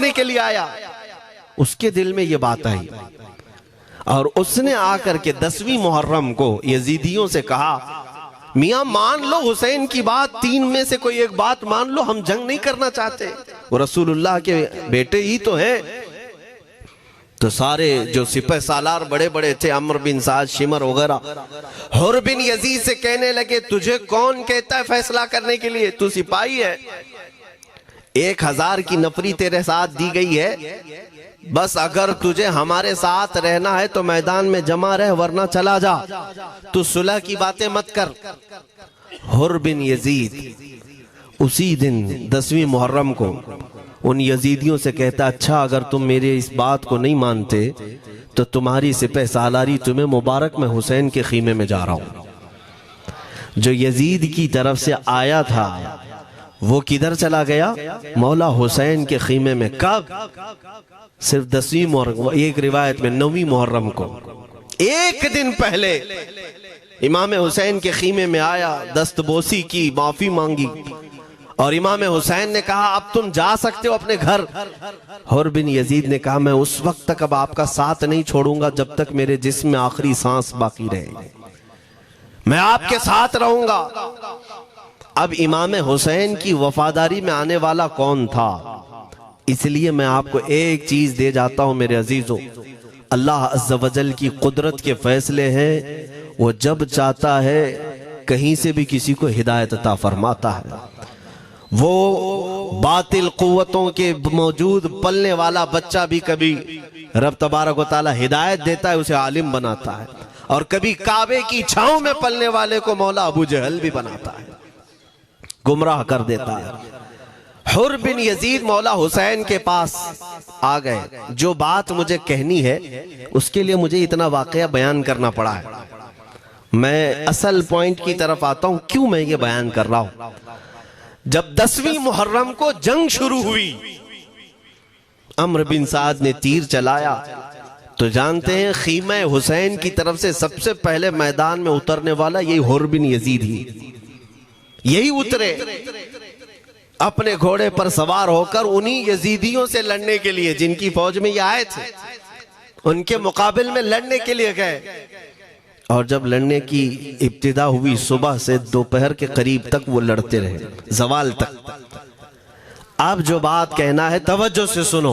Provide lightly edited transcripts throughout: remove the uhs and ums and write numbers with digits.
रखने के लिए आया। उसके दिल में ये बात आई और उसने आकर के 10वीं मुहर्रम को यजीदियों से कहा, मियां मान लो हुसैन की बात, 3 में से कोई एक बात मान लो, हम जंग नहीं करना चाहते, वो रसूलुल्लाह के बेटे ही तो हैं। तो सारे जो सिपह सालार बड़े बड़े थे, अमर बिन साद, शिमर वगैरह, हुर बिन यजीद से कहने लगे, तुझे कौन कहता है फैसला करने के लिए, तू सिपाही है, 1000 की नफरी तेरे साथ दी गई है, बस अगर तुझे हमारे साथ रहना है तो मैदान में जमा रह, वरना चला जा, तू सुलह की बातें मत कर। हुर बिन यजीद उसी दिन 10वीं मुहर्रम को उन यजीदियों से कहता, अच्छा अगर तुम मेरे इस बात को नहीं मानते तो तुम्हारी सिपह सालारी तुम्हें मुबारक, मैं हुसैन के खीमे में जा रहा हूं। जो यजीद की तरफ से आया था वो किधर चला गया? मौला हुसैन के खीमे में। कब? सिर्फ 10वीं मुहर्रम, एक रिवायत में 9वीं मुहर्रम को, एक दिन पहले इमाम हुसैन के खीमे में आया, दस्तबोसी की, माफी मांगी और इमाम हुसैन ने कहा, अब तुम जा सकते हो अपने घर। हुर बिन यजीद ने कहा, मैं उस वक्त तक अब आपका साथ नहीं छोड़ूंगा जब तक मेरे जिस्म में आखिरी सांस बाकी रहेगी, मैं आपके साथ रहूंगा। अब इमाम हुसैन की वफादारी में आने वाला कौन था? इसलिए मैं आपको एक चीज दे जाता हूं मेरे अजीजों, अल्लाह अज़्ज़ वजल की कुदरत के फैसले हैं, वो जब चाहता है कहीं से भी किसी को हिदायत अता फरमाता है। वो बातिल कुव्वतों के मौजूद पलने वाला बच्चा भी कभी रब तबारक व तआला हिदायत देता है, उसे आलिम बनाता है, और कभी काबे की छांव में पलने वाले को मौला अबू जहल भी बनाता है, गुमराह कर देता है। हुर बिन यजीद मौला हुसैन के पास आ गए। जो बात मुझे कहनी है उसके लिए मुझे इतना वाकया बयान करना पड़ा है। मैं असल पॉइंट की तरफ आता हूं, क्यों मैं ये बयान कर रहा हूं। जब 10वीं मुहर्रम को जंग शुरू हुई, अम्र बिन साद ने तीर चलाया, तो जानते हैं खीमा हुसैन की तरफ से सबसे पहले मैदान में उतरने वाला यही हुर बिन यजीद ही, यही उतरे अपने घोड़े पर सवार होकर उन्हीं यजीदियों से लड़ने के लिए जिनकी फौज में ये आए थे, उनके मुकाबिल में लड़ने के लिए गए। और जब लड़ने की इब्तिदा हुई, सुबह से दोपहर के करीब तक वो लड़ते रहे, जवाल तक। अब जो बात कहना है तवज्जो से सुनो।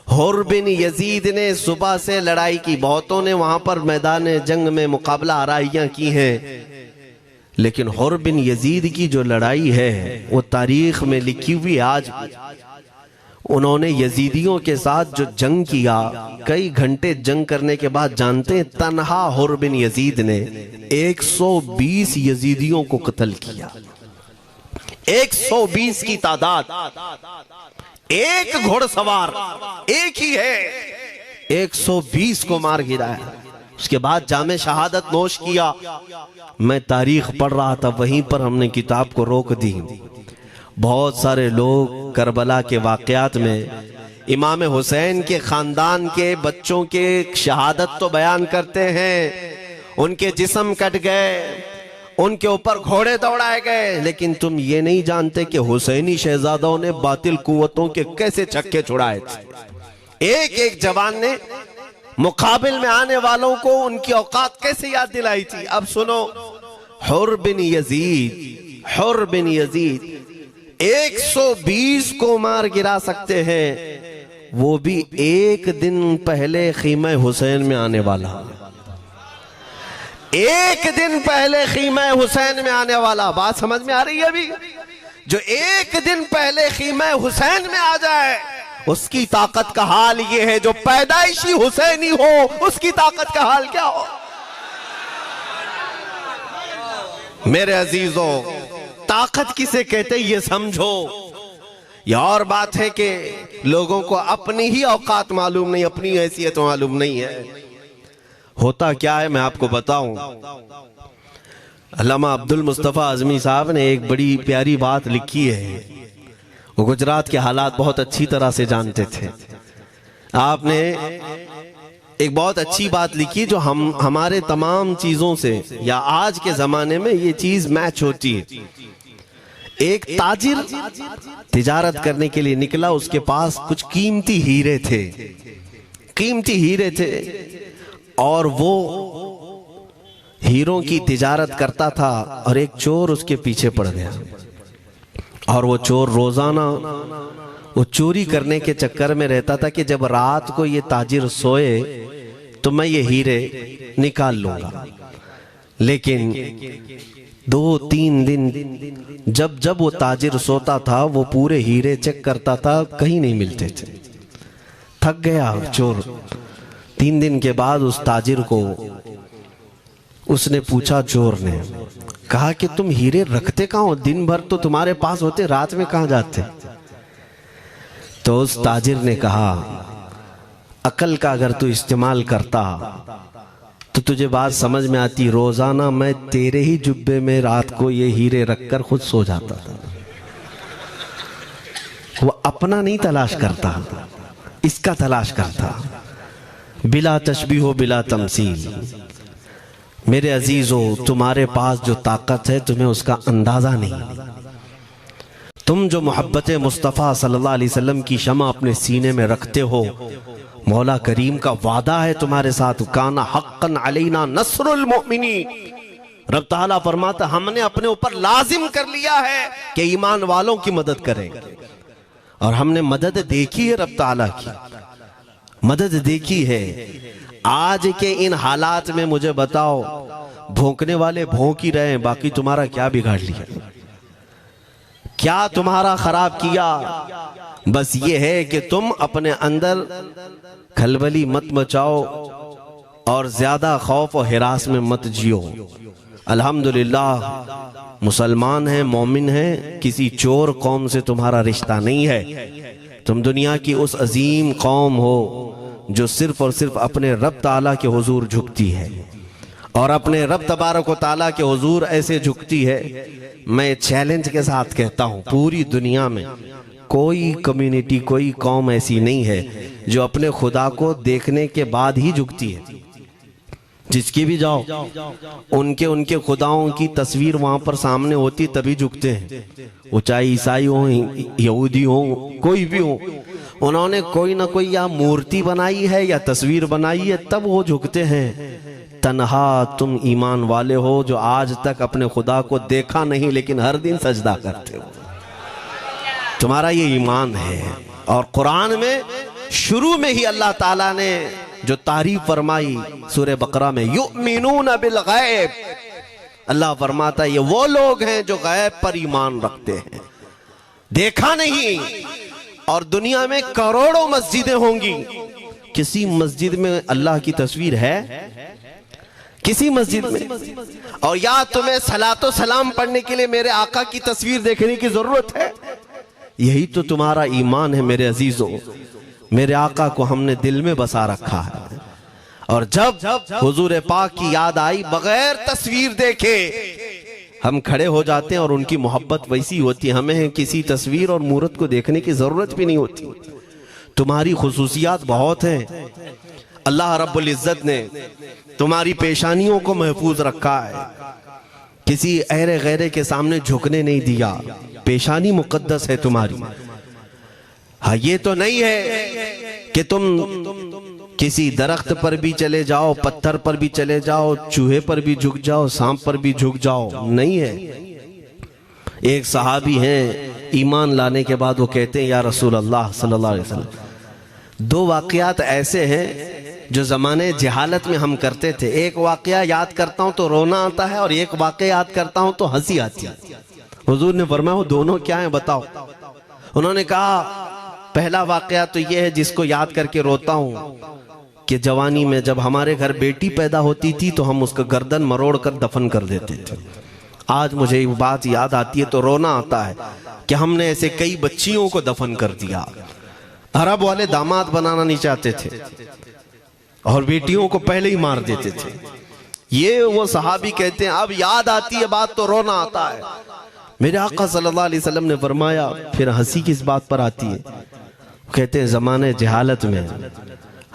हुर बिन यजीद ने सुबह से लड़ाई की, बहुतों ने वहां पर मैदान जंग में मुकाबला आराइयां की हैं, लेकिन हुर बिन यजीद की जो लड़ाई है वो तारीख में लिखी हुई। आज उन्होंने यजीदियों के साथ जो जंग किया, कई घंटे जंग करने के बाद, जानते हैं तन्हा हुर बिन यजीद ने 120 यजीदियों को कत्ल किया। 120 की तादाद, एक घोड़सवार एक ही है, 120 को मार गिराया। उसके बाद जामे शहादत नोश किया। मैं तारीख पढ़ रहा था, वहीं पर हमने किताब को रोक दी। बहुत सारे लोग करबला के वाकयात में इमाम हुसैन के खानदान के बच्चों के शहादत तो बयान करते हैं, उनके जिस्म कट गए, उनके ऊपर घोड़े दौड़ाए गए, लेकिन तुम ये नहीं जानते कि हुसैनी शहजादों ने बातिल कुव्वतों के कैसे छक्के छुड़ाए थे। एक एक जवान ने मुकाबिल में आने वालों को उनकी औकात कैसे याद दिलाई थी। अब सुनो, हुर बिन यजीद 120 को मार गिरा सकते हैं, वो भी एक दिन पहले खीमा हुसैन में आने वाला, एक दिन पहले खीमा हुसैन में आने वाला। बात समझ में आ रही है? अभी जो एक दिन पहले खीमा हुसैन में आ जाए, उसकी ताकत का हाल ये है, जो पैदाइशी हुसैनी हो उसकी ताकत का हाल क्या हो। मेरे अजीजों, ताकत किसे कहते ये समझो। यह और बात है कि लोगों को अपनी ही औकात मालूम नहीं, अपनी हैसियत मालूम नहीं है। होता क्या है मैं आपको बताऊं। अल्लामा अब्दुल मुस्तफा आजमी साहब ने एक बड़ी प्यारी बात लिखी है। वो गुजरात के हालात बहुत अच्छी तरह से जानते थे। आपने एक बहुत अच्छी बात लिखी जो हमारे तमाम चीजों से, या आज के जमाने में ये चीज मैच होती है। एक ताजिर तिजारत करने के लिए निकला, उसके पास कुछ कीमती हीरे थे, कीमती हीरे थे, और वो हीरों की तिजारत करता था। और एक चोर उसके पीछे पड़ गया, और वो चोर रोजाना वो चोरी करने के चक्कर में रहता था कि जब रात को ये ताजिर सोए तो मैं ये हीरे निकाल लूंगा। लेकिन 2-3 दिन जब जब वो ताजिर सोता था, वो पूरे हीरे चेक करता था, कहीं नहीं मिलते थे। थक गया चोर। 3 दिन के बाद उस ताजिर को उसने पूछा, चोर ने कहा कि तुम हीरे रखते कहाँ हो? दिन भर तो तुम्हारे पास होते, रात में कहाँ जाते? तो उस ताजिर ने कहा, अकल का अगर तू इस्तेमाल करता तो तुझे बात समझ में आती। रोजाना मैं तेरे ही जुब्बे में रात को ये हीरे रखकर खुद सो जाता था। वो अपना नहीं तलाश करता, इसका तलाश करता। बिला तशबीह बिला तमसील। मेरे अजीजों, तुम्हारे पास जो ताकत है तुम्हें उसका अंदाजा नहीं। तुम जो मोहब्बत मुस्तफ़ा सल्लल्लाहु अलैहि वसल्लम की शमा अपने सीने में रखते हो, मौला करीम का वादा है तुम्हारे साथ, काना हक्कन अलैना नस्रुल मोमिनीन। रब ताला फरमाता, हमने अपने ऊपर लाजिम कर लिया है कि ईमान वालों की मदद करें। और हमने मदद देखी है, रब ताला की मदद देखी है। आज के इन हालात में मुझे बताओ, भौंकने वाले भौंक ही रहे हैं, बाकी तुम्हारा क्या बिगाड़ लिया, क्या तुम्हारा खराब किया? बस ये है कि तुम अपने अंदर खलबली मत मचाओ और ज्यादा खौफ और हिरास में मत जियो। अल्हम्दुलिल्लाह मुसलमान हैं, मोमिन हैं, किसी चोर कौम से तुम्हारा रिश्ता नहीं है। तुम दुनिया की उस अजीम कौम हो जो सिर्फ और सिर्फ अपने रब ताला के हुजूर झुकती है, और अपने रब तबारक व ताला के हुजूर ऐसे झुकती है। मैं चैलेंज के साथ कहता हूँ, पूरी दुनिया में कोई कम्युनिटी, कोई कौम ऐसी नहीं है जो अपने खुदा को देखने के बाद ही झुकती है। जिसकी भी जाओ, उनके खुदाओं की तस्वीर वहां पर सामने होती तभी झुकते हैं। वो चाहे ईसाई हो, यहूदी हो, कोई भी हो, उन्होंने कोई ना कोई या मूर्ति बनाई है या तस्वीर बनाई है, तब वो झुकते हैं। तन्हा तुम ईमान वाले हो जो आज तक अपने खुदा को देखा नहीं, लेकिन हर दिन सजदा करते हो। तुम्हारा ये ईमान है। और कुरान में शुरू में ही अल्लाह ताला ने जो तारीफ फरमाई सूरह बकरा में, युमिनून बिल गैब, अल्लाह फरमाता है ये वो लोग हैं जो गैब पर ईमान रखते हैं, देखा नहीं। और दुनिया में करोड़ों मस्जिदें होंगी, किसी मस्जिद में अल्लाह की तस्वीर है? किसी मस्जिद में? और या तुम्हें सलातो सलाम पढ़ने के लिए मेरे आका की तस्वीर देखने की जरूरत है? यही तो तुम्हारा ईमान है मेरे अजीजों। मेरे आका को हमने दिल में बसा रखा है, और जब हुजूर पाक की याद आई, बगैर तस्वीर देखे हम खड़े हो जाते हैं। और उनकी मोहब्बत वैसी होती है, हमें किसी तस्वीर और मूरत को देखने की जरूरत भी नहीं होती। तुम्हारी खुसूसियात बहुत हैं। अल्लाह रब्बुल इज्जत ने तुम्हारी पेशानियों को महफूज रखा है, किसी अहरे गैरे के सामने झुकने नहीं दिया। पेशानी मुकद्दस है तुम्हारी। हाँ, ये तो नहीं है कि तुम किसी दरख्त पर भी चले जाओ, पत्थर पर भी चले जाओ, चूहे पर भी झुक जाओ, सांप पर भी झुक जाओ, नहीं है। एक सहाबी हैं, ईमान लाने के बाद वो कहते हैं, या रसूल अल्लाह सल्लल्लाहु अलैहि वसल्लम, 2 वाकयात ऐसे हैं जो जमाने जहालत में हम करते थे। एक वाकया याद करता हूं तो रोना आता है, और एक वाकया याद करता हूं तो हंसी आती है। हुजूर ने फरमाया, वो दोनों क्या है बताओ? उन्होंने कहा, पहला वाकया तो ये है जिसको याद करके रोता हूं कि जवानी में जब हमारे घर बेटी पैदा होती थी तो हम उसका गर्दन मरोड़ कर दफन कर देते थे। आज मुझे ये बात याद आती है तो रोना आता है कि हमने ऐसे कई बच्चियों को दफन कर दिया। अरब वाले दामाद बनाना नहीं चाहते थे और बेटियों को पहले ही मार देते थे। ये वो सहाबी कहते हैं, अब याद आती है बात तो रोना आता है। मेरे आका सल्लल्लाहु अलैहि वसल्लम ने फरमाया, फिर हंसी किस बात पर आती है? कहते हैं, जमाने जहालत में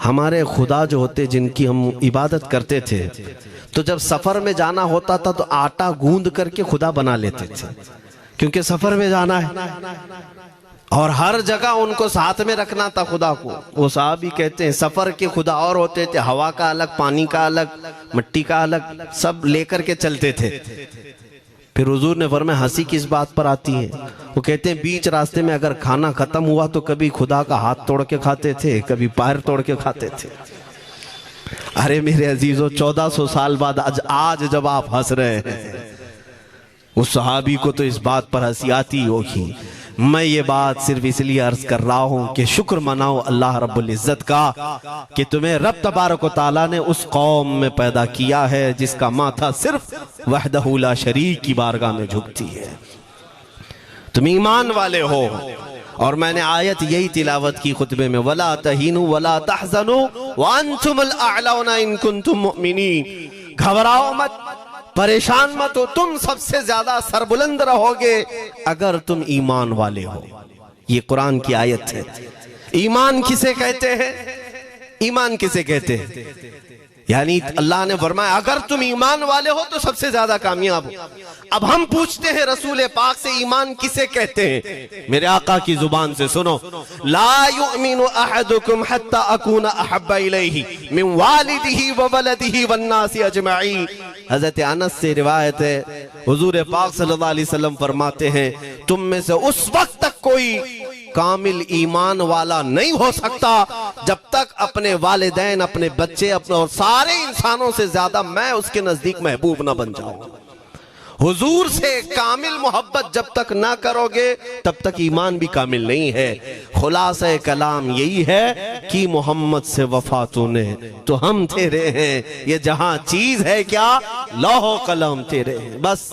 हमारे खुदा जो होते जिनकी हम इबादत करते थे, तो जब सफर में जाना होता था तो आटा गूंद करके खुदा बना लेते थे क्योंकि सफर में जाना है और हर जगह उनको साथ में रखना था खुदा को। वो साहबी कहते हैं सफर के खुदा और होते थे, हवा का अलग, पानी का अलग, मिट्टी का अलग, सब लेकर के चलते थे। फिर हुजूर ने फरमाया हंसी किस बात पर आती है? वो कहते हैं बीच रास्ते में अगर खाना खत्म हुआ तो कभी खुदा का हाथ तोड़ के खाते थे, कभी पैर तोड़ के खाते थे। अरे मेरे अजीजों, 1400 साल बाद आज जब आप हंस रहे हैं, उस सहाबी को तो इस बात पर हंसी आती होगी। मैं ये बात सिर्फ इसलिए अर्ज कर रहा हूं कि शुक्र मनाओ अल्लाह रब्बुल इज्जत का कि तुम्हें रब तबारक व तआला ने उस कौम में पैदा किया है जिसका माथा सिर्फ वहदहू ला शरीक की बारगाह में झुकती है। तुम ईमान वाले हो। और मैंने आयत यही तिलावत की खुतबे में, वला तहीनु वला तहज़नु व अंतुमुल अअलौना इन कुंतुम मुमिनीन। घबराओ मत, परेशान मत हो, तुम सबसे ज्यादा सरबुलंद रहोगे अगर तुम ईमान वाले हो। ये कुरान की आयत है। ईमान किसे कहते हैं? ईमान किसे कहते हैं? यानी अल्लाह ने फरमाया अगर तुम ईमान वाले हो तो सबसे ज्यादा कामयाब हो। अब हम पूछते हैं रसूल पाक से ईमान किसे कहते हैं? मेरे आका की जुबान से सुनो, ला युमिनु अहदुकुम हत्ता अकूना अहब्बा इलैहि मिन वालिदिही व वलदिही वन नासी अजमईन। हजरत अनस से रिवायत है, हुजूर पाक सल्लल्लाहु अलैहि वसल्लम फरमाते हैं तुम में से उस वक्त तक कोई कामिल ईमान वाला नहीं हो सकता जब तक अपने वालिदैन, अपने बच्चे, अपने और सारे इंसानों से ज्यादा मैं उसके नजदीक महबूब ना बन जाऊंगा। हुजूर से कामिल मोहब्बत जब तक ना करोगे तब तक ईमान भी कामिल नहीं है। खुलासा कलाम यही है कि मोहम्मद से वफा तूने तो हम तेरे हैं, ये जहां चीज है क्या लौह कलम तेरे हैं। बस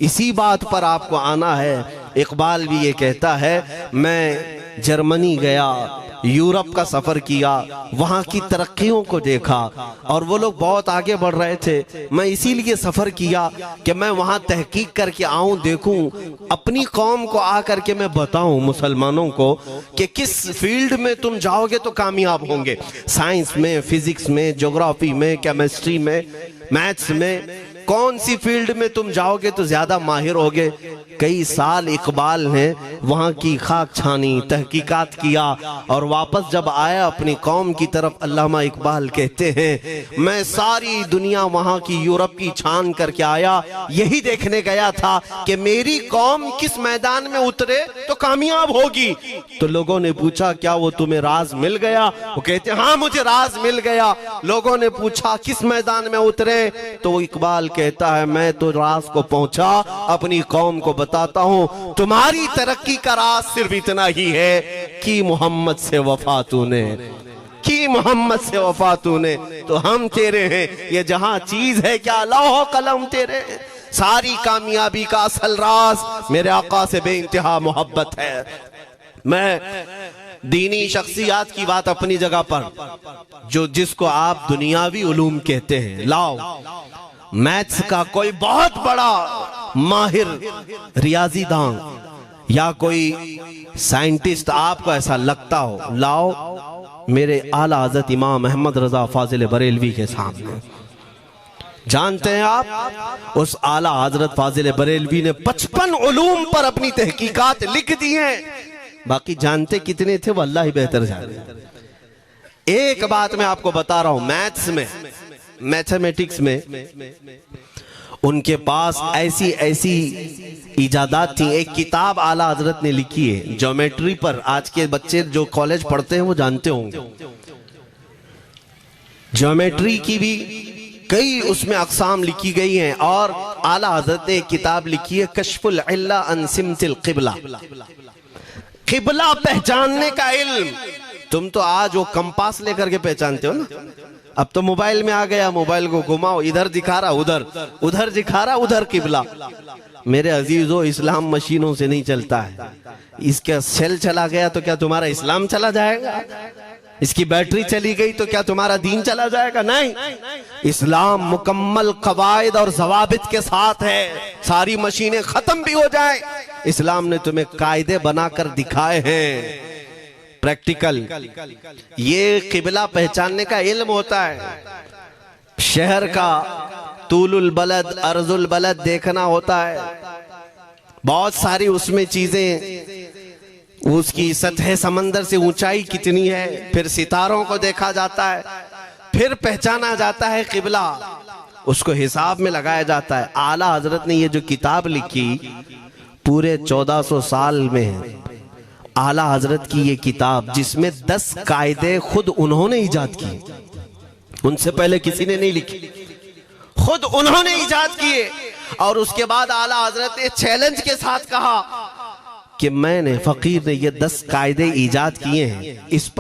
इसी बात पर आपको आना है। इकबाल भी ये कहता है मैं जर्मनी गया, यूरोप का सफर किया, वहां की तरक्कियों को देखा और वो लोग बहुत आगे बढ़ रहे थे। मैं इसीलिए सफर किया कि मैं वहां तहकीक करके आऊं, देखूं, अपनी कौम को आकर के मैं बताऊं मुसलमानों को कि किस फील्ड में तुम जाओगे तो कामयाब होंगे। साइंस में, फिजिक्स में, ज्योग्राफी में, केमिस्ट्री में, मैथ्स में, कौन सी फील्ड में तुम जाओगे तो ज्यादा माहिर होगे। कई साल इकबाल ने वहां की खाक छानी, तहकीकात किया और वापस जब आया अपनी कौम की तरफ, अल्लामा इकबाल कहते हैं मैं सारी दुनिया वहां की यूरोप की छान करके आया, यही देखने गया था कि मेरी कौम किस मैदान में उतरे तो कामयाब होगी। तो लोगों ने पूछा क्या वो तुम्हें राज मिल गया? वो कहते हाँ मुझे राज मिल गया। लोगों ने पूछा किस मैदान में उतरे? तो वो इकबाल कहता है मैं तो राज को पहुंचा, अपनी कौम को बताता हूं तुम्हारी तरक्की का राज सिर्फ इतना ही है कि मोहम्मद से वफा तूने, कि मोहम्मद से वफा तूने तो हम तेरे हैं। ये जहां चीज है क्या लौह कलम तेरे हैं। सारी कामयाबी का असल राज मेरे आका से बेइंतहा मोहब्बत है। मैं दीनी शख्सियात की बात अपनी जगह पर, जो जिसको आप दुनियावी उलूम कहते हैं, लाओ मैथ्स का कोई बहुत बड़ा माहिर रियाजीदान या कोई साइंटिस्ट आपको ऐसा लगता हो, लाओ मेरे आला हज़रत इमाम अहमद रजा फाजिल बरेलवी के सामने। जानते हैं आप उस आला हजरत फाजिल बरेलवी ने 55 उलूम पर अपनी तहकीकात लिख दी हैं। बाकी जानते कितने थे वो अल्लाह ही बेहतर जाने। एक बात मैं आपको बता रहा हूं, मैथ्स में, मैथमेटिक्स में उनके पास ऐसी ऐसी इजादात थी। एक किताब आला हजरत ने लिखी है ज्योमेट्री पर, आज के बच्चे जो कॉलेज पढ़ते हैं वो जानते होंगे। ज्योमेट्री की भी कई उसमें अक़साम लिखी गई हैं और आला हजरत ने एक किताब लिखी है कश्फुल इल्ला अन सिमतिल क़िबला, क़िबला पहचानने का इल्म। तुम तो आज वो कंपास लेकर के पहचानते हो ना, अब तो मोबाइल में आ गया, मोबाइल को घुमाओ, इधर दिखा रहा उधर, उधर दिखा रहा उधर क़िबला। मेरे अजीजों, इस्लाम मशीनों से नहीं चलता है। इसका सेल चला गया तो क्या तुम्हारा इस्लाम चला जाएगा? इसकी बैटरी चली गई तो क्या तुम्हारा दीन चला जाएगा? नहीं, इस्लाम मुकम्मल कवायद और जवाबित के साथ है। सारी मशीनें खत्म भी हो जाए, इस्लाम ने तुम्हें कायदे बनाकर दिखाए हैं, प्रैक्टिकल। ये क़िबला पहचानने का इल्म होता है। शहर का तूलुल बलद अर्जुल बलद देखना होता है, बहुत सारी उसमें चीजें, उसकी सतह समंदर से ऊंचाई कितनी है, फिर सितारों को देखा जाता है, फिर पहचाना जाता है किबला, उसको हिसाब में लगाया जाता है। आला हजरत ने ये जो किताब लिखी पूरे 1400 साल में, आला हजरत की ये किताब जिसमें 10 कायदे खुद उन्होंने इजाद किए, उनसे पहले किसी ने नहीं लिखी, खुद उन्होंने इजाद किए। और उसके बाद आला हजरत ने चैलेंज के साथ कहा कि मैंने, फकीर ने ये 10 कायदे इजाद किए हैं, इस पर